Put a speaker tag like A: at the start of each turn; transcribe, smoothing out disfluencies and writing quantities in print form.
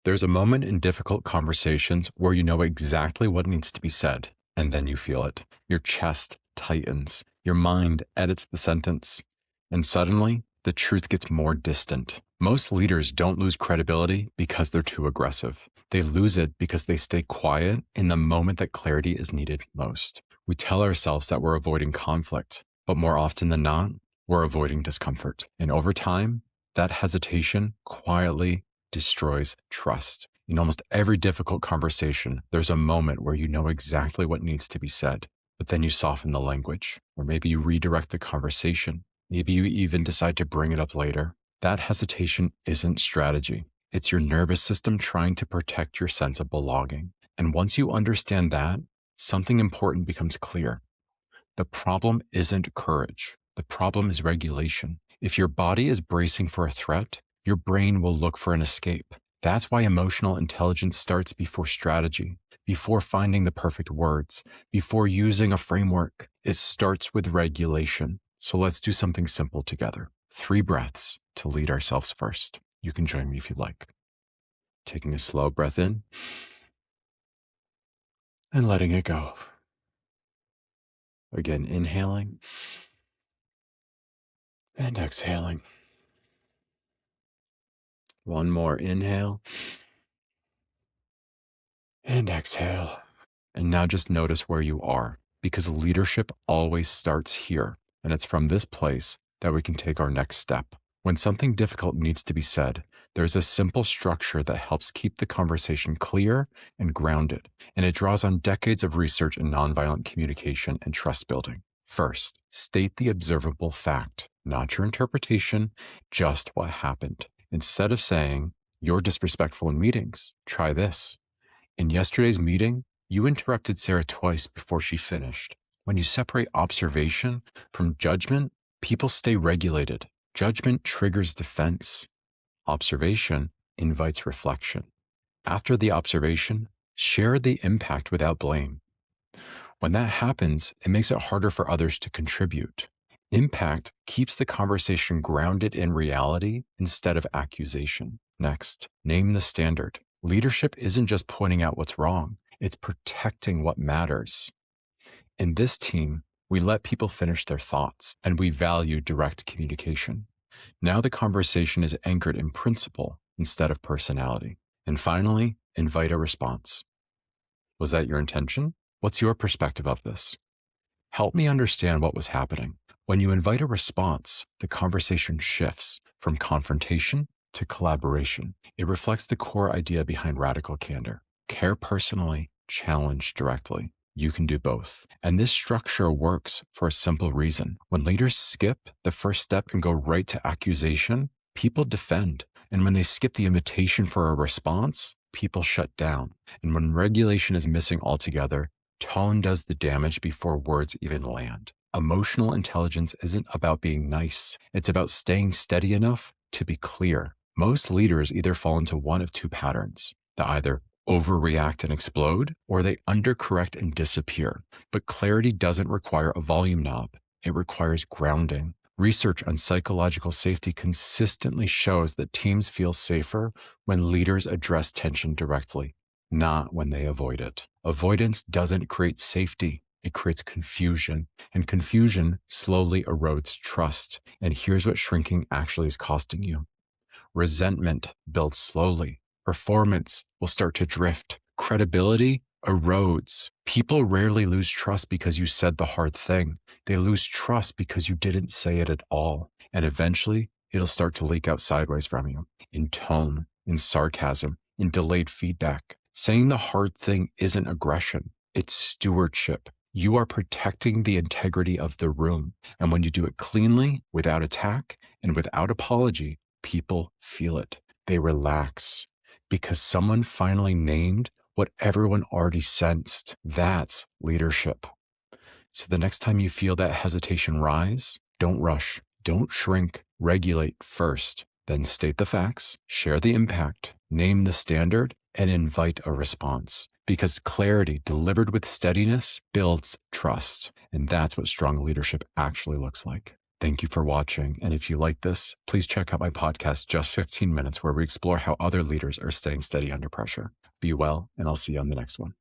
A: There's a moment in difficult conversations where you know exactly what needs to be said, and then you feel it. Your chest tightens, your mind edits the sentence, and suddenly the truth gets more distant. Most leaders don't lose credibility because they're too aggressive. They lose it because they stay quiet in the moment that clarity is needed most. We tell ourselves that we're avoiding conflict, but more often than not, we're avoiding discomfort. And over time, that hesitation quietly destroys trust. In almost every difficult conversation, there's a moment where you know exactly what needs to be said, but then you soften the language, or maybe you redirect the conversation. Maybe you even decide to bring it up later. That hesitation isn't strategy. It's your nervous system trying to protect your sense of belonging. And once you understand that, something important becomes clear. The problem isn't courage. The problem is regulation. If your body is bracing for a threat, your brain will look for an escape. That's why emotional intelligence starts before strategy, before finding the perfect words, before using a framework. It starts with regulation. So let's do something simple together. 3 breaths to lead ourselves first. You can join me if you'd like. Taking a slow breath in and letting it go. Again, inhaling and exhaling. One more inhale and exhale. And now just notice where you are, because leadership always starts here. And it's from this place that we can take our next step. When something difficult needs to be said, there's a simple structure that helps keep the conversation clear and grounded. And it draws on decades of research in nonviolent communication and trust building. First, state the observable fact, not your interpretation, just what happened. Instead of saying, "You're disrespectful in meetings," try this. "In yesterday's meeting, you interrupted Sarah twice before she finished." When you separate observation from judgment, people stay regulated. Judgment triggers defense. Observation invites reflection. After the observation, share the impact without blame. When that happens, it makes it harder for others to contribute. Impact keeps the conversation grounded in reality instead of accusation. Next, name the standard. Leadership isn't just pointing out what's wrong, it's protecting what matters. In this team, we let people finish their thoughts, and we value direct communication. Now the conversation is anchored in principle instead of personality. And finally, invite a response. Was that your intention? What's your perspective of this? Help me understand what was happening. When you invite a response, the conversation shifts from confrontation to collaboration. It reflects the core idea behind radical candor. Care personally, challenge directly. You can do both. And this structure works for a simple reason. When leaders skip the first step and go right to accusation, people defend. And when they skip the invitation for a response, people shut down. And when regulation is missing altogether, tone does the damage before words even land. Emotional intelligence isn't about being nice. It's about staying steady enough to be clear. Most leaders either fall into one of 2 patterns. They either overreact and explode, or they undercorrect and disappear. But clarity doesn't require a volume knob. It requires grounding. Research on psychological safety consistently shows that teams feel safer when leaders address tension directly, not when they avoid it. Avoidance doesn't create safety. It creates confusion, and confusion slowly erodes trust. And here's what shrinking actually is costing you. Resentment builds slowly. Performance will start to drift. Credibility erodes. People rarely lose trust because you said the hard thing. They lose trust because you didn't say it at all. And eventually, it'll start to leak out sideways from you, in tone, in sarcasm, in delayed feedback. Saying the hard thing isn't aggression. It's stewardship. You are protecting the integrity of the room. And when you do it cleanly, without attack, and without apology, people feel it. They relax because someone finally named what everyone already sensed. That's leadership. So the next time you feel that hesitation rise, don't rush, don't shrink, regulate first, then state the facts, share the impact, name the standard, and invite a response. Because clarity delivered with steadiness builds trust. And that's what strong leadership actually looks like. Thank you for watching. And if you like this, please check out my podcast, Just 15 Minutes, where we explore how other leaders are staying steady under pressure. Be well, and I'll see you on the next one.